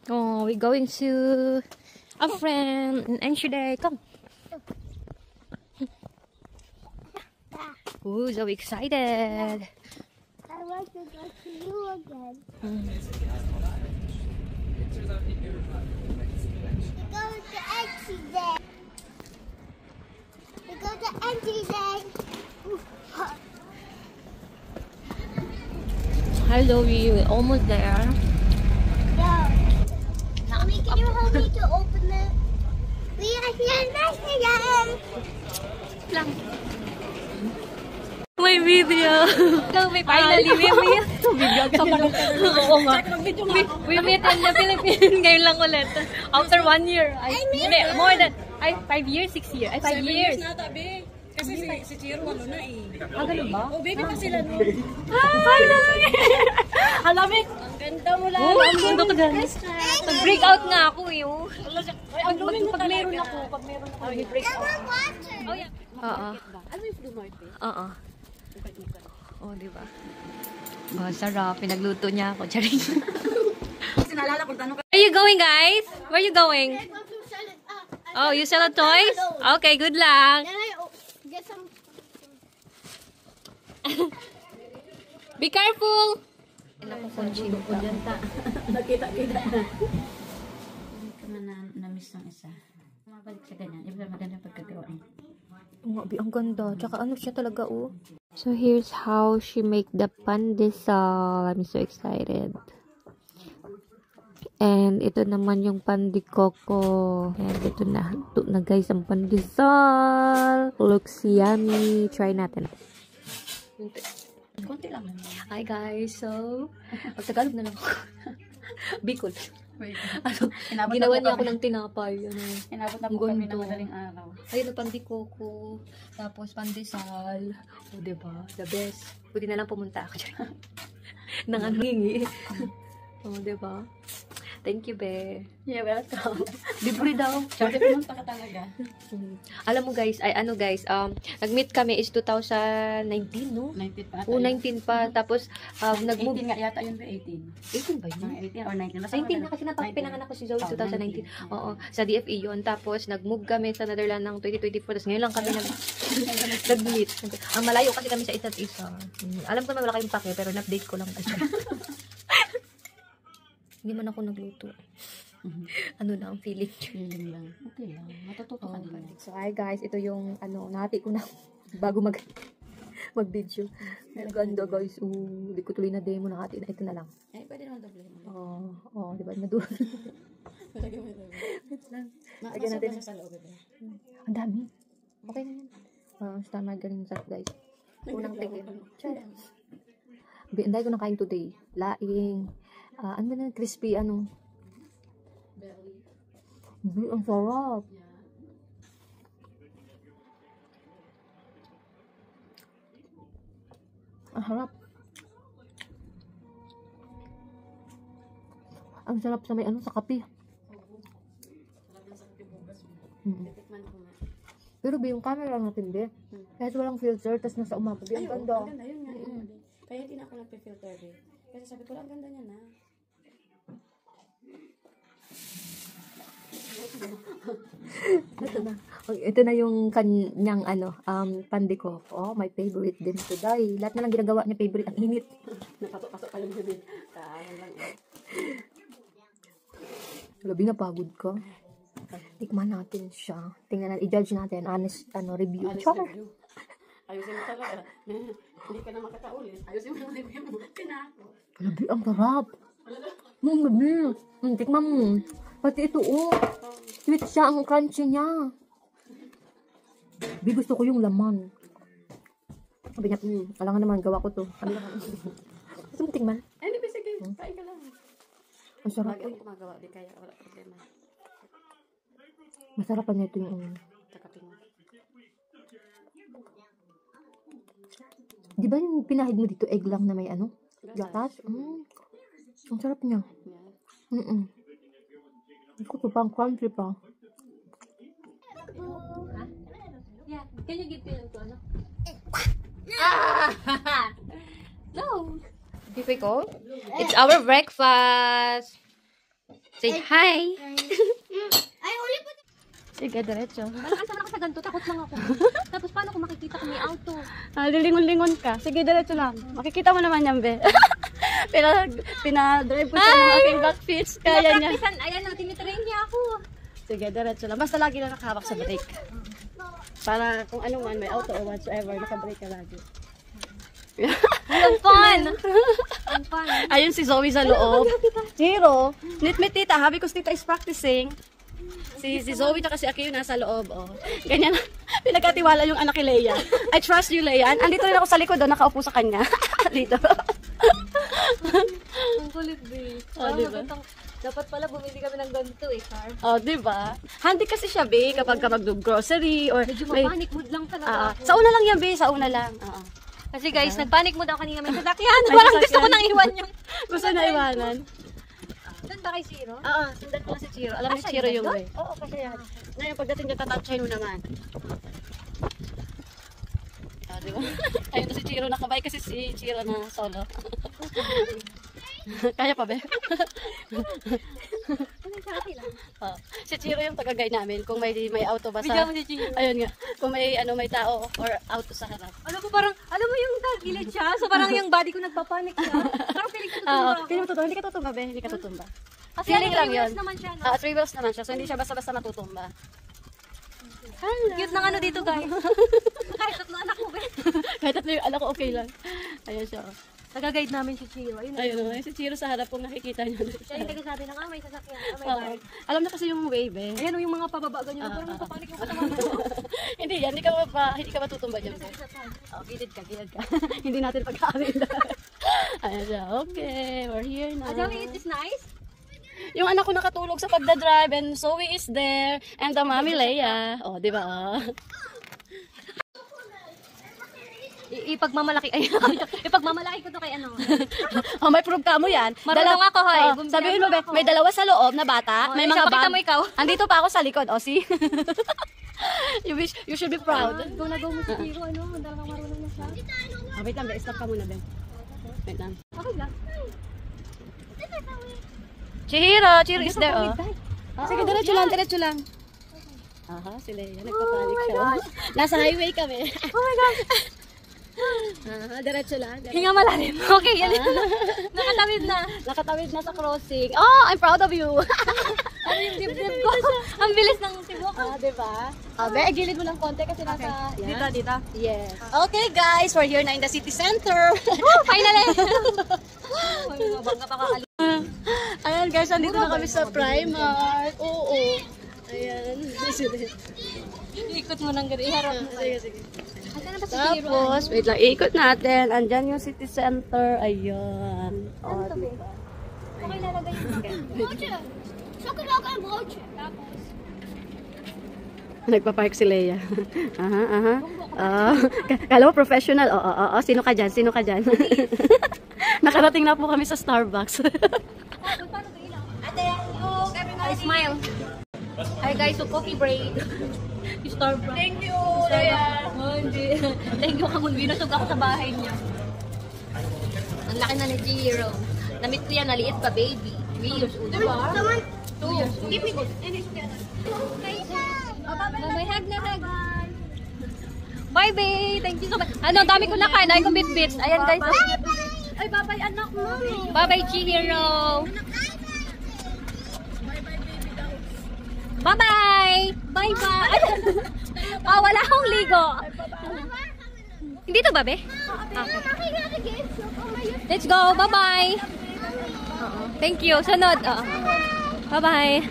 Oh, we're going to a friend in Enschede. Come. Ooh, so excited. I want to go to you again. We go to Enschede. Hello, we're almost there. Mommy, can you help me to open it? We are here in Enschede. Lang. May video. So, may finally, may video. Oo nga. We met in the Philippines. Ngayon lang ulit. After 1 year. More than 5 years, 6 years. 5 years. Kasi si Chiro walo na eh. Ganun ba? Oh, baby pa sila no. Finally! Alamik! Ang ganda mo lang. Ang ganda ko dyan. Nag-break out nga ako eh. Ang dumi mo Pag meron talaga. ako, nag-break out. Oh, yeah. Oo. Ano yung Blue Marte? Oo. Oh, diba? Oh, sarap. Pinagluto niya ako. Charing. Kasi naalala ko tanong ka. Where are you going, guys? Where are you going? Oh, you sell toys? Okay, good luck. Then I get some. Be careful! Nakita-kita na. Hindi ka man na-miss ng isa. Mabalik siya ganyan. Iba maganda pagkagawa eh. Ang ganda. Tsaka ano siya talaga, oh. So, here's how she make the pandesal. I'm so excited. And ito naman yung pandikoko. And ito na. Ito na guys ang pandesal. Looks yummy. Try natin. Konti lang naman. Hi guys. So, Tagalog na lang ako. Bicol. Ano, ginawa niya ako ng tinapay. Ano, Inabot na po kami ng madaling araw. ayun na pandikoko. Tapos pandesal. O, diba? The best. Pwede na lang pumunta ako dyan. Nangangingi. O, diba? Thank you, be. Yeah, welcome. Libre daw. Kasi pumunta ka talaga. Alam mo guys, nag-meet kami is 2019, no? 19 pa. O, 19 pa. Tapos, 18 nga yata yun ba? 18? 18 ba yun? Mga 18 or 19. 19 na kasi pinanganak ko si Zoe 2019. Oo, sa DFE yun. Tapos, nag-move kami sa Netherlands ng 2024. Tapos, ngayon lang kami nag-meet. Ang malayo kasi kami sa isa't isa. Alam ko na wala kayong pake, pero na-update ko lang kasi. Hindi man ako nagluto. Ano na ang feeling? Feeling lang. Okay lang. Matututo ka din. So, hi guys. Ito yung, nahati ko na bago mag-video. Ganda guys. Hindi ko tuloy na demo. Nahati na. Ito na lang. Eh, pwede naman doble mo. Diba? Nadulo. Palagay mo doble. Lagyan natin. Sa loob ito. Ang dami. Okay na yan. Basta magaling sarap guys. Unang tingin. Hindi ko nakain today. Laing. Ano ba na? Crispy ano? Belly. Ang sarap. Ang harap. Ang sarap sa may ano, sa kape. Pero ba yung camera natin, be? Kahit walang filter, tas nasa umabog. Ang ganda. Ang ganda, yun nga. Kaya hindi na ako nagpe-filter, be. Kasi sabi ko lang, ang ganda niya na. Ito na yung kanyang pandikoko. Oh, my favorite din today. Lahat na lang ginagawa niya favorite. Ang init. Napasok-pasok pa lang yun. Kaan lang. Labi na pagod ka. Tikman natin siya. Tingnan natin, i-judge natin. Honest review. Honest review. Ayusin mo talaga. Hindi ka na makakaulit. Ayusin mo yung review mo. Pinako. Labi, ang sarap. Labi. Tikman mo. Pati ito, sweet siya, ang crunchy niya. Gusto ko yung laman. Sabi niya, alangan naman, gawa ko to. Sabi niya, gusto mo tingnan? Ay, hindi, sige. Kain ka lang. Ang sarap. Lagi ako gumagawa, di kaya wala problema. Masarapan niya ito yung Takatingin. Di ba yung pinahid mo dito, egg lang na may gatas? Ang sarap niya. Yeah. Ito pang crunchy pa. Yeah. Can you give me to ano? No. Difficult. It's our breakfast. Say hi! I only put Sige, diretso. Malakas naman ako sa ganito. Takot lang ako. Tapos paano kung makikita kung may auto? Lilingon-lingon ka. Sige, diretso lang. Makikita mo naman yan, be. Pinadrive ko siya ng aking back fits. Kaya niya. Pinapraktisan. Ayan na, tinitrain niya ako. Sige, diretso lang. Basta lagi na nakahawak sa brake. Para kung ano man, may auto or whatsoever, nakabrake ka lagi. Ang fun! Ang fun. Ayun si Zoe sa loob. Hero, meet tita. Habi ko tita is practicing. Si Zoe at si Aki yung nasa loob. Oh. Ganyan. Pinagkatiwala yung anak ni Leia. I trust you, Leia. Andito rin ako sa likod. Nakaupo sa kanya. Dito. Ang kulit, babe. Oh, diba? Dapat pala bumili kami ng ganito eh, Car. Oh, diba? Handy kasi siya, be, kapag ka mag-grocery or Medyo mapanic mood lang talaga ako. sa una lang yan, be. Sa una lang. Kasi guys, nagpanic mood ako kanina may sasakyan. Parang gusto ko nang iwan yung... Gusto na iwanan. Doon ba kay Zero? Oo, sundan ko na si Chiro. Alam mo si Chiro yung way. Oo, kasi yan. Ngayon, pagdating niya, tatouchay mo naman. Diba? Ayun to si Chiro nakabay kasi si Chiro na solo. Kaya pa, be? Si Chiro yung taga-guide namin kung may auto ba Bigyan sa... mo si Chiro. Ayun nga. Kung may tao or auto sa harap. Alam mo parang, alam mo yung tagilid siya. So parang yung body ko nagpapanik siya. Parang feeling ko tutumba ako. Feeling mo tutumba. Hindi ka tutumba, be. Hindi ka tutumba. Kasi feeling ano, lang yun. naman siya, no? 3 wheels naman siya. So hindi siya basta-basta matutumba. Cute ng ano dito, guys. Kahit tatlo anak mo, be. Kahit tatlo yung anak ko, okay lang. Ayun siya. Nag-guide namin si Chiro. Ayun, Ayun, si Chiro sa harap kung nakikita niyo. siya yung nagsasabi ng, may sasakyan. May Oo. bike. Alam na kasi yung wave eh. Ayan, yung mga pababa ganyan. Parang nagpapanik yung kasama ko. Hindi yan, hindi ka matutumba dyan. Oh, gilid ka. Hindi natin pagkaarin. Ayan siya, okay, we're here na. Ajawi, it is nice. Yung anak ko nakatulog sa pagdadrive and Zoe is there and the mommy Leia. Oh, di ba? Ipagmamalaki, ay, ipagmamalaki ko to kay ano. Oh, may proof ka mo yan. Marunong ako, hoy. Oh, sabihin mo, may dalawa sa loob na bata. Oh, may isa, mga pakita bag. mo ikaw. Andito pa ako sa likod, oh, see? You should be proud. Go na go mo si Chiro, ano, talagang marunong na siya. Oh, wait lang, stop ka muna, Ben. Wait lang. Okay lang. Chiro is there, oh. Sige, diretso lang. Aha, si Leia, nagpapanik siya. Nasa highway kami. Oh my gosh. Diretso lang. Hinga malalim. Okay, yan. Nakatawid na. Nakatawid na sa crossing. Oh, I'm proud of you. Ano yung dibdib ko? Ang bilis ng tibok. Diba? Gilid mo lang konti kasi nasa... Dito, dito. Yes. Okay, guys, we're here na in the city center. Finally! Bangga pa kakali. Ayan, guys, andito na kami sa Primark. Oo. Ayan. Ikot mo ng gano'n. Iharap mo. Sige. Asan na ba si Chiro? Tapos, wait lang, ikot natin. Andyan yung city center. Ayan. Oh, diba? Okay, lalagay yung Broodje. Chocolade en broodje. Nagpa-park si Leia. Kala mo professional. Oo. Sino ka dyan? Nakarating na po kami sa Starbucks. Smile. Hi guys, so coffee break. Starbucks. Thank you, Leia. Thank you, Kamon. Binusog ako sa bahay niya. Ang laki na ni Chiro. Namit ko yan, naliit pa, baby. 3 years old. Diba? 2 years old. Give me good. Bye, hug na hug. Bye, babe. Thank you so much. Ano, dami ko nakain. Dami kong bit-bit. Ayan, guys. Ay, babay anak mo. Bye-bye, Chihiro. Bye-bye. Bye-bye. Wala akong ligo. Hindi to, babe? Okay. Let's go. Bye-bye. Thank you. Sunod. Bye-bye.